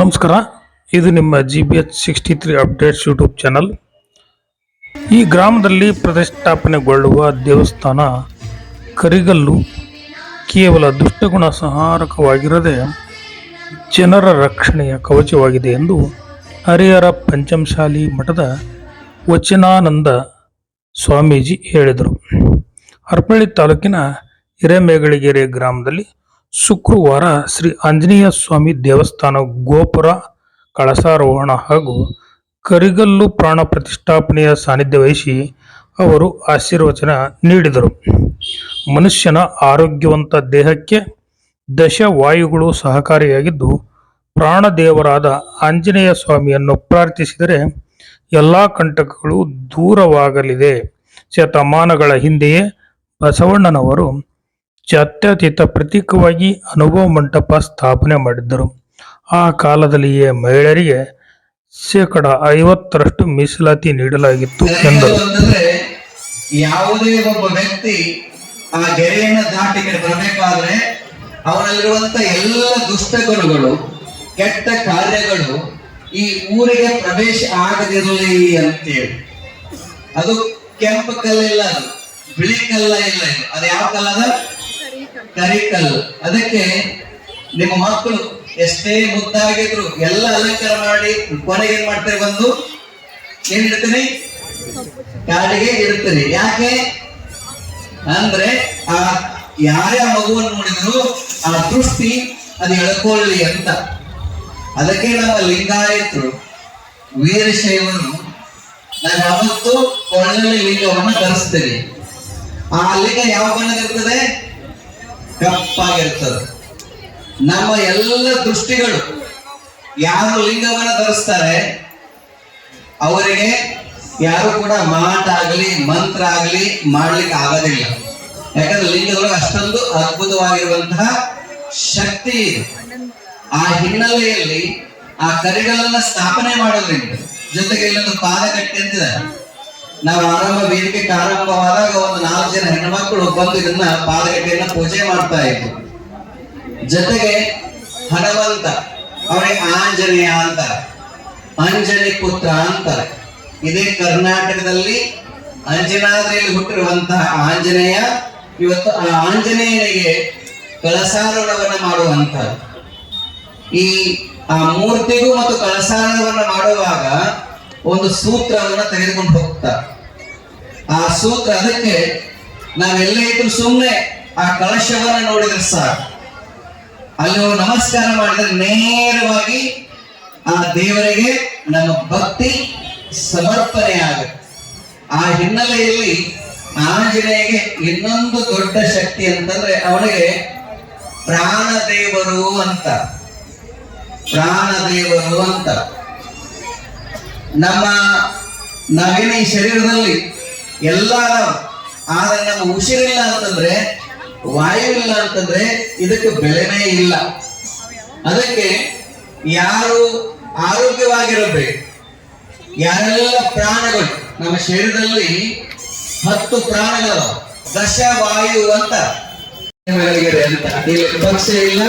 ನಮಸ್ಕಾರ. ಇದು ನಿಮ್ಮ GBH63 ಅಪ್ಡೇಟ್ಸ್ ಯೂಟ್ಯೂಬ್ ಚಾನಲ್. ಈ ಗ್ರಾಮದಲ್ಲಿ ಪ್ರತಿಷ್ಠಾಪನೆಗೊಳ್ಳುವ ದೇವಸ್ಥಾನ ಕರಿಗಲ್ಲು ಕೇವಲ ದುಷ್ಟಗುಣ ಸಂಹಾರಕವಾಗಿರದೆ ಜನರ ರಕ್ಷಣೆಯ ಕವಚವಾಗಿದೆ ಎಂದು ಹರಿಹರ ಪಂಚಮಸಾಲಿ ಮಠದ ವಚನಾನಂದ ಸ್ವಾಮೀಜಿ ಹೇಳಿದರು. ಹರಪಳ್ಳಿ ತಾಲೂಕಿನ ಹಿರೇಮೇಗಳಿಗೆರೆ ಗ್ರಾಮದಲ್ಲಿ ಶುಕ್ರವಾರ ಶ್ರೀ ಆಂಜನೇಯ ಸ್ವಾಮಿ ದೇವಸ್ಥಾನ ಗೋಪುರ ಕಳಸಾರೋಹಣ ಹಾಗೂ ಕರಿಗಲ್ಲು ಪ್ರಾಣ ಪ್ರತಿಷ್ಠಾಪನೆಯ ಸಾನ್ನಿಧ್ಯ ವಹಿಸಿ ಅವರು ಆಶೀರ್ವಚನ ನೀಡಿದರು. ಮನುಷ್ಯನ ಆರೋಗ್ಯವಂತ ದೇಹಕ್ಕೆ ದಶವಾಯುಗಳು ಸಹಕಾರಿಯಾಗಿದ್ದು, ಪ್ರಾಣದೇವರಾದ ಆಂಜನೇಯ ಸ್ವಾಮಿಯನ್ನು ಪ್ರಾರ್ಥಿಸಿದರೆ ಎಲ್ಲ ಕಂಟಕಗಳು ದೂರವಾಗಲಿದೆ. ಶತಮಾನಗಳ ಹಿಂದೆಯೇ ಬಸವಣ್ಣನವರು ಜಾತ್ಯತೀತ ಪ್ರತೀಕವಾಗಿ ಅನುಭವ ಮಂಟಪ ಸ್ಥಾಪನೆ ಮಾಡಿದ್ದರು. ಆ ಕಾಲದಲ್ಲಿಯೇ ಮಹಿಳೆಯರಿಗೆ 50% ಮೀಸಲಾತಿ ನೀಡಲಾಗಿತ್ತು ಎಂದರು. ಯಾವುದೇ ಒಬ್ಬ ವ್ಯಕ್ತಿ ಆ ಗೆರೆಯನ್ನು ದಾಟಿ ಬರಬೇಕಾದ್ರೆ ಅವರಲ್ಲಿರುವಂತ ಎಲ್ಲ ದುಷ್ಟಗುಣಗಳು, ಕೆಟ್ಟ ಕಾರ್ಯಗಳು ಈ ಊರಿಗೆ ಪ್ರವೇಶ ಆಗದಿರಲಿ ಅಂತೇಳಿ. ಅದು ಕೆಂಪು ಕಲ್ಲಿಲ್ಲ, ಅದು ಬಿಳಿ ಕಲ್ಲ ಇಲ್ಲ, ಅದು ಯಾವ ಕಲ್ಲದ? ಕರಿಕಲ್ಲು. ಅದಕ್ಕೆ ನಿಮ್ಮ ಮಕ್ಕಳು ಎಷ್ಟೇ ಮುದ್ದಾಗಿದ್ರು ಎಲ್ಲ ಅಲಂಕಾರ ಮಾಡಿ ಕೊನೆಗೆ ಏನ್ ಮಾಡ್ತಾರೆ? ಬಂದು ಏನ್ ಇಡ್ತೀನಿ? ಕಾಡಿಗೆ ಇಡ್ತೀನಿ. ಯಾಕೆ ಅಂದ್ರೆ ಆ ಯಾರೇ ಮಗುವನ್ನು ನೋಡಿದ್ರು ಆ ದೃಷ್ಟಿ ಅದು ಎಳ್ಕೊಳ್ಳಿ ಅಂತ. ಅದಕ್ಕೆ ನಮ್ಮ ಲಿಂಗಾಯತರು, ವೀರಶೈವರು ನಾವು ಯಾವತ್ತು ಕೊಳ್ಳಲಿ ಲಿಂಗವನ್ನು ಧರಿಸ್ತೇವೆ. ಆ ಲಿಂಗ ಯಾವ ಬಣ್ಣದಿರ್ತದೆ? ಕಪ್ಪಾಗಿರ್ತದೆ. ನಮ್ಮ ಎಲ್ಲ ದೃಷ್ಟಿಗಳು ಯಾರು ಲಿಂಗವನ್ನು ಧರಿಸ್ತಾರೆ ಅವರಿಗೆ ಯಾರು ಕೂಡ ಮಾಟ ಆಗಲಿ ಮಂತ್ರ ಆಗಲಿ ಮಾಡ್ಲಿಕ್ಕೆ ಆಗೋದಿಲ್ಲ. ಯಾಕಂದ್ರೆ ಲಿಂಗದೊಳಗೆ ಅಷ್ಟೊಂದು ಅದ್ಭುತವಾಗಿರುವಂತಹ ಶಕ್ತಿ ಇದೆ. ಆ ಹಿನ್ನೆಲೆಯಲ್ಲಿ ಆ ಕರಿಗಳನ್ನ ಸ್ಥಾಪನೆ ಮಾಡೋದ್ರಿಂದ ಜೊತೆಗೆ ಇಲ್ಲೊಂದು ಪಾದಗಟ್ಟೆ ಅಂತಿದೆ. ನಾವು ಆರಂಭ ವೇದಿಕೆ ಆರಂಭವಾದಾಗ ಒಂದು 4 ಜನ ಹೆಣ್ಮಕ್ಳು ಬಂದು ಇದನ್ನ ಪಾದಗಟ್ಟೆಯನ್ನ ಪೂಜೆ ಮಾಡ್ತಾ ಇದ್ರು. ಜೊತೆಗೆ ಹನುಮಂತ, ಅವನಿಗೆ ಆಂಜನೇಯ ಅಂತಾರೆ, ಅಂಜನಿ ಪುತ್ರ ಅಂತಾರೆ. ಇದೇ ಕರ್ನಾಟಕದಲ್ಲಿ ಅಂಜನಾದ್ರಿಯಲ್ಲಿ ಹುಟ್ಟಿರುವಂತಹ ಆಂಜನೇಯ ಇವತ್ತು ಆ ಆಂಜನೇಯನಿಗೆ ಕಳಸಾರೋಹಣವನ್ನ ಮಾಡುವಂತ ಈ ಆ ಮೂರ್ತಿಗೂ ಮತ್ತು ಕಳಸಾರೋಹಣವನ್ನ ಮಾಡುವಾಗ ಒಂದು ಸೂತ್ರವನ್ನ ತೆಗೆದುಕೊಂಡು ಹೋಗ್ತಾರೆ. ಆ ಸೂತ್ರ, ಅದಕ್ಕೆ ನಾವೆಲ್ಲ ಇದ್ರು ಸುಮ್ಮನೆ ಆ ಕಳಶವನ್ನ ನೋಡಿದ್ರೆ ಸಾಕು, ಅಲ್ಲಿ ನಮಸ್ಕಾರ ಮಾಡಿದ್ರೆ ನೇರವಾಗಿ ಆ ದೇವರಿಗೆ ನಮ್ಮ ಭಕ್ತಿ ಸಮರ್ಪಣೆ ಆಗುತ್ತೆ. ಆ ಹಿನ್ನೆಲೆಯಲ್ಲಿ ಆಂಜನೇಯಗೆ ಇನ್ನೊಂದು ದೊಡ್ಡ ಶಕ್ತಿ ಅಂತಂದ್ರೆ ಅವನಿಗೆ ಪ್ರಾಣದೇವರು ಅಂತ. ಪ್ರಾಣದೇವರು ಅಂತ ನಾವೇನ ಈ ಶರೀರದಲ್ಲಿ ಎಲ್ಲ, ಆದ್ರೆ ನಮ್ಮ ಉಸಿರಿಲ್ಲ ಅಂತಂದ್ರೆ, ವಾಯು ಇಲ್ಲ ಅಂತಂದ್ರೆ ಇದಕ್ಕೆ ಬೆಲೆನೇ ಇಲ್ಲ. ಅದಕ್ಕೆ ಯಾರು ಆರೋಗ್ಯವಾಗಿರಬೇಕು, ಯಾರೆಲ್ಲ ಪ್ರಾಣಗಳು ನಮ್ಮ ಶರೀರದಲ್ಲಿ 10 ಪ್ರಾಣಗಳು, ದಶವಾಯು ಅಂತ. ಇಲ್ಲಿ ಪಕ್ಷ ಇಲ್ಲ,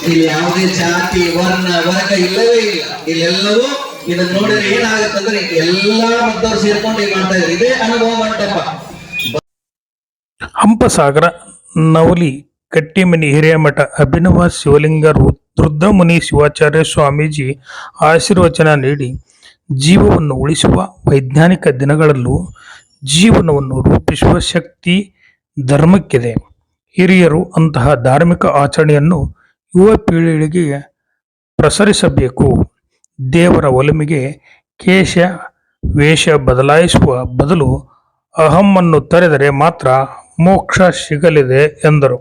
ಇಲ್ಲಿ ಯಾವುದೇ ಜಾತಿ ವರ್ಣ ವರ್ಗ ಇಲ್ಲವೇ ಇಲ್ಲ. ಇಲ್ಲೆಲ್ಲವೂ ಇದನ್ನ ನೋಡಿದ್ರೆ ಏನಾಗುತ್ತಂದ್ರೆ ಎಲ್ಲಾ ಮದ್ದವರು ಸೇರ್ಕೊಂಡು ಈಗ ಮಾಡ್ತಾ ಇದ್ದಾರೆ. ಇದೇ ಅನುಭವ ಮಂಟಪ. ಹಂಪಸಾಗರ ನವಲಿ ಕಟ್ಟಿಮನಿ ಹಿರೇಮಠ ಅಭಿನವ ಶಿವಲಿಂಗ ರುದ್ರಮುನಿ ಶಿವಾಚಾರ್ಯ ಸ್ವಾಮೀಜಿ ಆಶೀರ್ವಚನ ನೀಡಿ, ಜೀವವನ್ನು ಉಳಿಸುವ ವೈಜ್ಞಾನಿಕ ದಿನಗಳಲ್ಲೂ ಜೀವನವನ್ನು ರೂಪಿಸುವ ಶಕ್ತಿ ಧರ್ಮಕ್ಕಿದೆ. ಹಿರಿಯರು ಅಂತಹ ಧಾರ್ಮಿಕ ಆಚರಣೆಯನ್ನು ಯುವ ಪೀಳಿಗೆಗೆ ಪ್ರಸರಿಸಬೇಕು. ದೇವರ ಒಲಿಮೆಗೆ ಕೇಶ ವೇಷ ಬದಲಾಯಿಸುವ ಬದಲು ಅಹಮ್ಮನ್ನು ತೊರೆದರೆ ಮಾತ್ರ ಮೋಕ್ಷ ಸಿಗಲಿದೆ ಎಂದರು.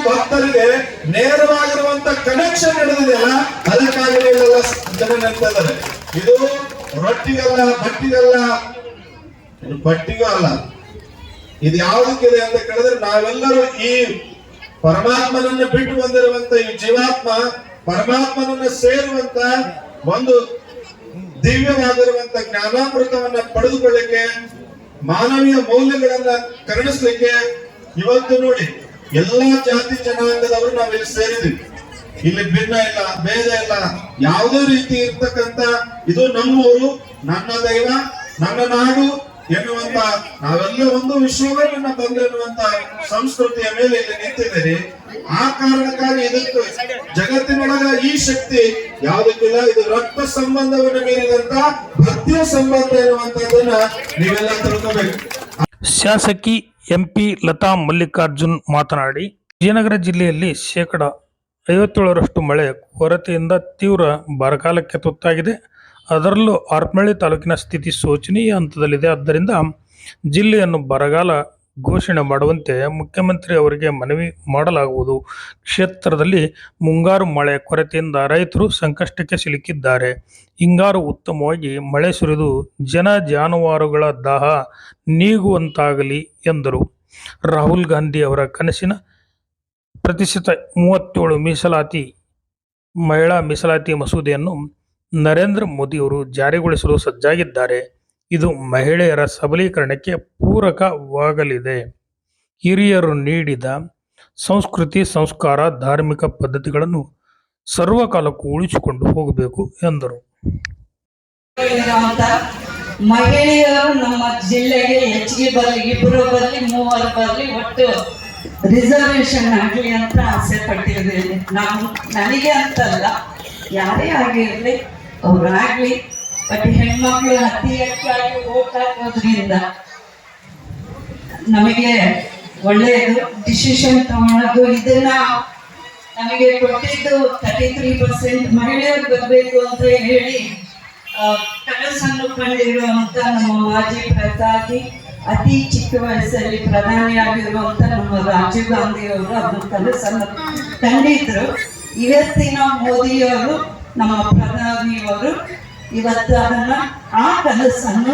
ಭಕ್ತರಿಗೆ ನೇರವಾಗಿರುವಂತ ಕನೆಕ್ಷನ್ ನಡೆದಿದೆಯಲ್ಲ, ಅದಕ್ಕಾಗಿ ಜನ ನಿಂತಿದ್ದಾರೆ. ಇದು ರೊಟ್ಟಿಗಲ್ಲ, ಬಟ್ಟಿಗೂ ಅಲ್ಲ. ಇದು ಯಾವುದಕ್ಕಿದೆ ಅಂತ ಕೇಳಿದ್ರೆ, ನಾವೆಲ್ಲರೂ ಈ ಪರಮಾತ್ಮನನ್ನ ಬಿಟ್ಟು ಬಂದಿರುವಂತ ಈ ಜೀವಾತ್ಮ ಪರಮಾತ್ಮನನ್ನ ಸೇರುವಂತ ಒಂದು ದಿವ್ಯವಾಗಿರುವಂತ ಜ್ಞಾನಾಮೃತವನ್ನ ಪಡೆದುಕೊಳ್ಳಿಕ್ಕೆ, ಮಾನವೀಯ ಮೌಲ್ಯಗಳನ್ನ ಕರುಣಿಸ್ಲಿಕ್ಕೆ ಇವತ್ತು ನೋಡಿ ಎಲ್ಲಾ ಜಾತಿ ಜನಾಂಗದವರು ನಾವಿಲ್ಲಿ ಸೇರಿದ್ವಿ. ಇಲ್ಲಿ ಭಿನ್ನ ಇಲ್ಲ, ಭೇದ ಇಲ್ಲ, ಯಾವುದೇ ರೀತಿ ಇರ್ತಕ್ಕಂಥ ಇದು ನಮ್ಮೂರು, ನನ್ನ ದೈವ, ನನ್ನ ನಾಡು ಎನ್ನುವಂತ ನಾವೆಲ್ಲ ಒಂದು ವಿಶ್ವವೇ ನನ್ನ ಬಂಧು ಎನ್ನುವಂತ ಸಂಸ್ಕೃತಿಯ ಮೇಲೆ ಇಲ್ಲಿ ನಿಂತಿದ್ದೀರಿ. ಆ ಕಾರಣಕ್ಕಾಗಿ ಇದಕ್ಕೆ ಜಗತ್ತಿನೊಳಗ ಈ ಶಕ್ತಿ ಯಾವುದಕ್ಕಿಲ್ಲ. ಇದು ರಕ್ತ ಸಂಬಂಧವನ್ನು ಮೀರಿದಂತ ಭಕ್ತಿಯ ಸಂಬಂಧ ಎನ್ನುವಂತದ್ದನ್ನ ನೀವೆಲ್ಲ ತಿಳ್ಕೋಬೇಕು. ಶಾಸಕಿ ಎಂಪಿ ಲತಾ ಮಲ್ಲಿಕಾರ್ಜುನ್ ಮಾತನಾಡಿ, ವಿಜಯನಗರ ಜಿಲ್ಲೆಯಲ್ಲಿ 57% ಮಳೆ ಕೊರತೆಯಿಂದ ತೀವ್ರ ಬರಗಾಲಕ್ಕೆ ತುತ್ತಾಗಿದೆ. ಅದರಲ್ಲೂ ಹರಪನಹಳ್ಳಿ ತಾಲೂಕಿನ ಸ್ಥಿತಿ ಶೋಚನೀಯ ಹಂತದಲ್ಲಿದೆ. ಆದ್ದರಿಂದ ಜಿಲ್ಲೆಯನ್ನು ಬರಗಾಲ ಘೋಷಣೆ ಮಾಡುವಂತೆ ಮುಖ್ಯಮಂತ್ರಿ ಅವರಿಗೆ ಮನವಿ ಮಾಡಲಾಗುವುದು. ಕ್ಷೇತ್ರದಲ್ಲಿ ಮುಂಗಾರು ಮಳೆ ಕೊರತೆಯಿಂದ ರೈತರು ಸಂಕಷ್ಟಕ್ಕೆ ಸಿಲುಕಿದ್ದಾರೆ. ಹಿಂಗಾರು ಉತ್ತಮವಾಗಿ ಮಳೆ ಸುರಿದು ಜನ ಜಾನುವಾರುಗಳ ದಾಹ ನೀಗುವಂತಾಗಲಿ ಎಂದರು. ರಾಹುಲ್ ಗಾಂಧಿ ಅವರ ಕನಸಿನ ಪ್ರತಿಶತ 37 ಮೀಸಲಾತಿ ಮಹಿಳಾ ಮೀಸಲಾತಿ ಮಸೂದೆಯನ್ನು ನರೇಂದ್ರ ಮೋದಿಯವರು ಜಾರಿಗೊಳಿಸಲು ಸಜ್ಜಾಗಿದ್ದಾರೆ. ಇದು ಮಹಿಳೆಯರ ಸಬಲೀಕರಣಕ್ಕೆ ಪೂರಕವಾಗಲಿದೆ. ಹಿರಿಯರು ನೀಡಿದ ಸಂಸ್ಕೃತಿ, ಸಂಸ್ಕಾರ, ಧಾರ್ಮಿಕ ಪದ್ಧತಿಗಳನ್ನು ಸರ್ವಕಾಲಕ್ಕೂ ಉಳಿಸಿಕೊಂಡು ಹೋಗಬೇಕು ಎಂದರು. ಮಹಿಳೆಯರು ನಮ್ಮ ಜಿಲ್ಲೆಗೆ ಹೆಚ್ಚಿಗೆ ಬರಲಿ, 2 ಬರಲಿ, 3 ಬರಲಿ, ಒಟ್ಟು ರಿಸರ್ವೇಶನ್ ಆಗಲಿ ಅಂತ ಆಸೆ ಪಟ್ಟಿದ್ದೇನೆ. ನನಗೆ ಅಂತಲ್ಲ, ಯಾರೇ ಆಗಿರಲಿ ಅವ್ರಾಗ್ಲಿ. ಬಟ್ ಹೆಣ್ಮಕ್ಳು ಅತಿ ಹೆಚ್ಚಾಗಿ ಓಟ್ ಹಾಕೋದ್ರಿಂದ ನಮಗೆ ಒಳ್ಳೆಯದು. ಡಿಸಿಷನ್ ತಗೊಳ್ಳೋದು ಇದನ್ನ ನಮಗೆ ಕೊಟ್ಟಿದ್ದು 33% ಮಹಿಳೆಯರು ಬರಬೇಕು ಅಂತ ಹೇಳಿ ಕನಸನ್ನು ಕಂಡಿರುವಂತ ನಮ್ಮ ಮಾಜಿ ಪ್ರಧಾನಿ, ಅತಿ ಚಿಕ್ಕ ವಯಸ್ಸಲ್ಲಿ ಪ್ರಧಾನಿಯಾಗಿರುವಂತ ನಮ್ಮ ರಾಜೀವ್ ಗಾಂಧಿ ಅವರು ಅದನ್ನು ಕನಸನ್ನು ಕಂಡಿದ್ರು. ಇವತ್ತಿನ ಮೋದಿಯವರು, ನಮ್ಮ ಪ್ರಧಾನಿಯವರು ಇವತ್ತು ಅದನ್ನ ಆ ಕನಸನ್ನು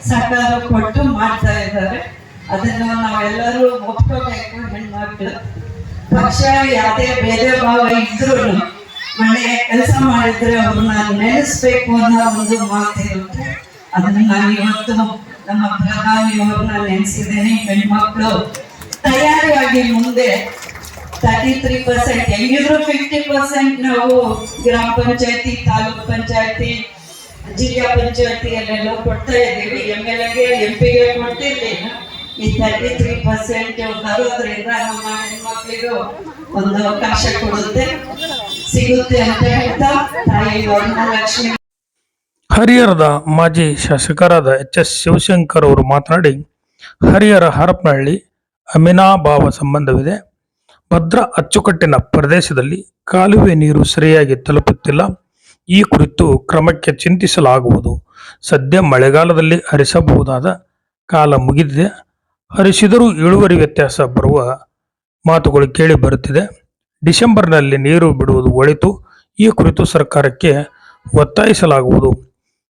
ಸಹಕಾರ ಕೊಟ್ಟು ಮಾಡ್ತಾ ಇದ್ದಾರೆ. ಅದನ್ನು ನಾವೆಲ್ಲರೂ ಒಪ್ಕೋಬೇಕು. ಹೆಣ್ಮಕ್ಳು ಪಕ್ಷ ಯಾವುದೇ ಭೇದ ಭಾವ ಇದ್ರು ಒಳ್ಳೆಯ ಕೆಲಸ ಮಾಡಿದ್ರೆ ಅವ್ರನ್ನ ನೆನೆಸ್ಬೇಕು ಅನ್ನೋ ಒಂದು ಮಾತಿರುತ್ತೆ. ಅದನ್ನ ನಾನು ಇವತ್ತು ನಮ್ಮ ಪ್ರಧಾನಿಯವ್ರನ್ನ ನೆನೆಸಿದ್ದೇನೆ. ಹೆಣ್ಮಕ್ಳು ತಯಾರಿಯಾಗಿ ಮುಂದೆ 33% ಹೆಂಗಿದ್ರು 50% ನಾವು ಗ್ರಾಮ ಪಂಚಾಯತಿ, ತಾಲೂಕ್ ಪಂಚಾಯತಿ, ಜಿಲ್ಲಾ ಪಂಚಾಯತಿಯಲ್ಲೆಲ್ಲ ಕೊಡ್ತಾ ಇದ್ದೀವಿ. MLAಗೆ MP ಗೆ ಕೊಟ್ಟಿರ್ಲಿಲ್ಲ. ಈ 33% ಬರೋದ್ರಿಂದ ನಮ್ಮ ಹೆಣ್ಮಕ್ಳಿಗೂ ಒಂದು ಅವಕಾಶ ಸಿಗುತ್ತೆ ಅಂತ ಹೇಳ್ತಾ ತಾಯಿ ವರಮಹಾಲಕ್ಷ್ಮಿ. ಹರಿಹರದ ಮಾಜಿ ಶಾಸಕರಾದ HS ಶಿವಶಂಕರ್ ಅವರು ಮಾತನಾಡಿ, ಹರಿಹರ ಹರಪನಹಳ್ಳಿ ಅಮಿನಾಭಾವ ಸಂಬಂಧವಿದೆ. ಭದ್ರಾ ಅಚ್ಚುಕಟ್ಟಿನ ಪ್ರದೇಶದಲ್ಲಿ ಕಾಲುವೆ ನೀರು ಸರಿಯಾಗಿ ತಲುಪುತ್ತಿಲ್ಲ. ಈ ಕುರಿತು ಕ್ರಮಕ್ಕೆ ಚಿಂತಿಸಲಾಗುವುದು. ಸದ್ಯ ಮಳೆಗಾಲದಲ್ಲಿ ಹರಿಸಬಹುದಾದ ಕಾಲ ಮುಗಿದಿದೆ. ಹರಿಸಿದರೂ ಇಳುವರಿ ವ್ಯತ್ಯಾಸ ಬರುವ ಮಾತುಗಳು ಕೇಳಿ ಬರುತ್ತಿದೆ. ಡಿಸೆಂಬರ್ನಲ್ಲಿ ನೀರು ಬಿಡುವುದು ಒಳಿತು. ಈ ಕುರಿತು ಸರ್ಕಾರಕ್ಕೆ ಒತ್ತಾಯಿಸಲಾಗುವುದು.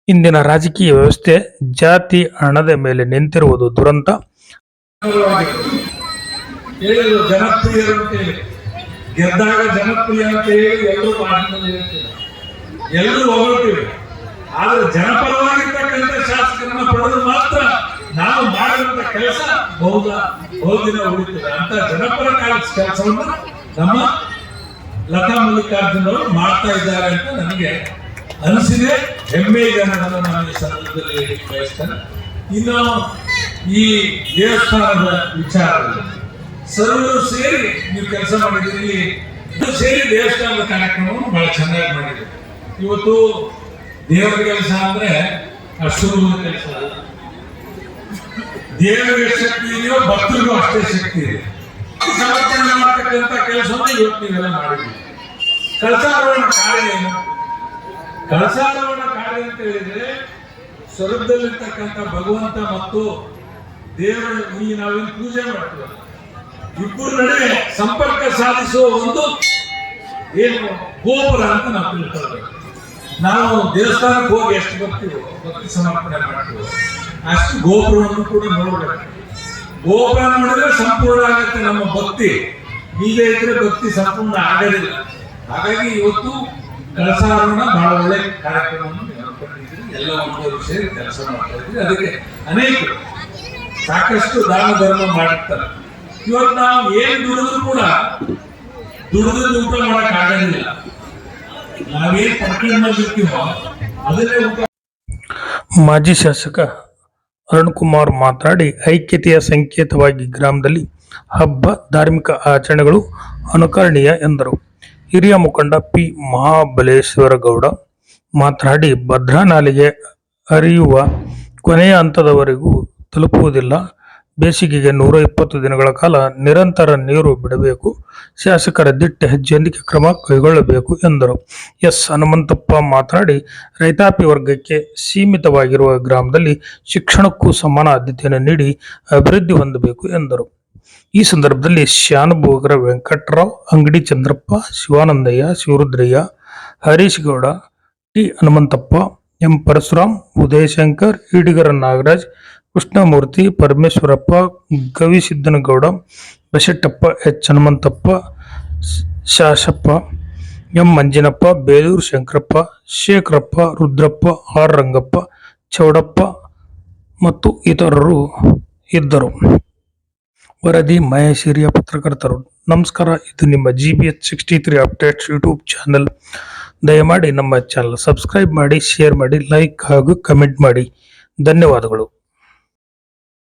ಇಂದಿನ ರಾಜಕೀಯ ವ್ಯವಸ್ಥೆ ಜಾತಿ ಹಣದ ಮೇಲೆ ನಿಂತಿರುವುದು ದುರಂತ. ಜನಪ್ರಿಯರಂತೆ ಗೆದ್ದಾಗ ಜನಪ್ರಿಯ ಅಂತ ಹೇಳಿ ಎಲ್ಲರೂ ಮಾತಿನಲ್ಲಿ ಎಲ್ಲರೂ ಹೊಗಳ್ತೀವಿ. ಆದ್ರೆ ಜನಪರವಾಗಿರ್ತಕ್ಕಂಥ ಶಾಸಕರನ್ನ ಪಡೆದು ಮಾತ್ರ ನಾವು ಮಾಡಿದಂತ ಕೆಲಸ ಬಹುದಿನ ಉಳಿತದೆ ಅಂತ ಜನಪರ ಕೆಲಸವನ್ನು ನಮ್ಮ ಲತಾ ಮಲ್ಲಿಕಾರ್ಜುನ್ ಅವರು ಮಾಡ್ತಾ ಇದ್ದಾರೆ ಅಂತ ನನಗೆ ಅನಿಸಿದೆ. ಹೆಮ್ಮೆ ಜನರನ್ನು ನಾನು ಈ ಸಂದರ್ಭದಲ್ಲಿ ಬಯಸ್ತೇನೆ. ಇನ್ನು ಈ ದೇವಸ್ಥಾನದ ವಿಚಾರದಲ್ಲಿ ಸರ್ವರು ಸೇರಿ ನೀವು ಕೆಲಸ ಮಾಡಿದ್ದೀರಿ. ಸೇರಿ ದೇವಸ್ಥಾನದ ಕಾರ್ಯಕ್ರಮವನ್ನು ಬಹಳ ಚೆನ್ನಾಗಿ ಮಾಡಿದ್ದೀರಿ. ಇವತ್ತು ದೇವರ ಕೆಲಸ ಅಂದ್ರೆ ಅಷ್ಟು ಕೆಲಸ ಅಲ್ಲ. ದೇವರಿಗೆ ಶಕ್ತಿ ಇದೆಯೋ ಭಕ್ತರಿಗೂ ಅಷ್ಟೇ ಶಕ್ತಿ ಇದೆ. ಸಮರ್ಥನೆ ಮಾಡ್ತಕ್ಕಂಥ ಕೆಲಸವನ್ನು ಇವತ್ತು ನೀವೆಲ್ಲ ಮಾಡಿದ್ದೀವಿ. ಕಳಸಾರೋಹಣ ಕಾರ್ಯ ಏನು? ಕಳಸಾರೋಹಣ ಕಾರ್ಯ ಅಂತ ಹೇಳಿದ್ರೆ ಸ್ವರ್ಗದಲ್ಲಿರ್ತಕ್ಕಂಥ ಭಗವಂತ ಮತ್ತು ದೇವರ ಇಲ್ಲಿ ನಾವೇನು ಪೂಜೆ ಮಾಡ್ತೀವಿ, ಇಬ್ಬರ ನಡುವೆ ಸಂಪರ್ಕ ಸಾಧಿಸುವ ಒಂದು ಏನು ಗೋಪುರ ಅಂತ ನಾವು ತಿಳ್ಕೊಳ್ಬೇಕು. ನಾವು ದೇವಸ್ಥಾನಕ್ಕೆ ಹೋಗಿ ಎಷ್ಟು ಬರ್ತೀವೋ, ಭಕ್ತಿ ಸಮರ್ಪಣೆ ಮಾಡ್ತೀವೋ, ಅಷ್ಟು ಗೋಪುರವನ್ನು ಕೂಡ ನೋಡ್ಬೇಕು. ಗೋಪುರ ನೋಡಿದ್ರೆ ಸಂಪೂರ್ಣ ಆಗುತ್ತೆ ನಮ್ಮ ಭಕ್ತಿ. ಹೀಗೆ ಇದ್ರೆ ಭಕ್ತಿ ಸಂಪೂರ್ಣ ಆಗೋದಿಲ್ಲ. ಹಾಗಾಗಿ ಇವತ್ತು ಕಳಸಾರೋಹಣ ಬಹಳ ಒಳ್ಳೆ ಕಾರ್ಯಕ್ರಮವನ್ನು ಮಾಡ್ಕೊಂಡಿದ್ದೀರಿ. ಎಲ್ಲ ಒಂದು ಸೇರಿ ಕೆಲಸ ಮಾಡ್ತಾ ಇದ್ದೀವಿ. ಅದಕ್ಕೆ ಅನೇಕರು ಸಾಕಷ್ಟು ದಾನ ಧರ್ಮ ಮಾಡಿರ್ತಾರೆ. ಇವತ್ತು ನಾವು ಏನ್ ದುಡಿದ್ರು ಕೂಡ ದುಡಿದು ಊಟ ಮಾಡಕ್ ಆಗೋದಿಲ್ಲ. ನಾವೇನ್ ಪಡ್ಕೊಂಡು ಬಂದಿರ್ತೀವೋ ಅದನ್ನೇ ಊಟ. ಮಾಜಿ ಶಾಸಕ ಅರುಣ್ ಮಾತನಾಡಿ, ಐಕ್ಯತೆಯ ಸಂಕೇತವಾಗಿ ಗ್ರಾಮದಲ್ಲಿ ಹಬ್ಬ, ಧಾರ್ಮಿಕ ಆಚರಣೆಗಳು ಅನುಕರಣೀಯ ಎಂದರು. ಹಿರಿಯ ಮುಖಂಡ ಪಿ. ಮಹಾಬಲೇಶ್ವರಗೌಡ ಮಾತನಾಡಿ, ಭದ್ರಾ ನಾಲೆಗೆ ಹರಿಯುವ ಕೊನೆಯ ಹಂತದವರೆಗೂ ತಲುಪುವುದಿಲ್ಲ. ಬೇಸಿಗೆಗೆ 120 ದಿನಗಳ ಕಾಲ ನಿರಂತರ ನೀರು ಬಿಡಬೇಕು. ಶಾಸಕರ ದಿಟ್ಟ ಹೆಜ್ಜೆಯೊಂದಿಗೆ ಕ್ರಮ ಕೈಗೊಳ್ಳಬೇಕು ಎಂದರು. ಎಸ್. ಹನುಮಂತಪ್ಪ ಮಾತನಾಡಿ, ರೈತಾಪಿ ವರ್ಗಕ್ಕೆ ಸೀಮಿತವಾಗಿರುವ ಗ್ರಾಮದಲ್ಲಿ ಶಿಕ್ಷಣಕ್ಕೂ ಸಮಾನ ಆದ್ಯತೆಯನ್ನು ನೀಡಿ ಅಭಿವೃದ್ಧಿ ಹೊಂದಬೇಕು ಎಂದರು. ಈ ಸಂದರ್ಭದಲ್ಲಿ ಶಾನುಭೋಗರ ವೆಂಕಟರಾವ್, ಅಂಗಡಿ ಚಂದ್ರಪ್ಪ, ಶಿವಾನಂದಯ್ಯ, ಶಿವರುದ್ರಯ್ಯ, ಹರೀಶ್ ಗೌಡ, ಟಿ. ಹನುಮಂತಪ್ಪ, ಎಂ. ಪರಶುರಾಮ್, ಉದಯಶಂಕರ್, ಈಡಿಗರ Nagaraj, Krishnamurthy, Parameshwarappa, Gavisiddanagouda, Bashettappa, H. Hanumanthappa, Shashappa, M. Manjinappa, Belur Shankarappa, Shekharappa, Rudrappa, R. Rangappa, Chowdappa ಮತ್ತು ಇತರರು ಇದ್ದರು. ವರದಿ ಮಹೇಶ್, ಹಿರಿಯ ಪತ್ರಕರ್ತರು. ನಮಸ್ಕಾರ, ಇದು ನಿಮ್ಮ GBH 63 ಅಪ್ಡೇಟ್ಸ್ ಯೂಟ್ಯೂಬ್ ಚಾನೆಲ್. ದಯಮಾಡಿ ನಮ್ಮ ಚಾನೆಲ್ ಸಬ್ಸ್ಕ್ರೈಬ್ ಮಾಡಿ, ಶೇರ್ ಮಾಡಿ, ಲೈಕ್ ಹಾಗೂ ಕಮೆಂಟ್ ಮಾಡಿ. ಧನ್ಯವಾದಗಳು.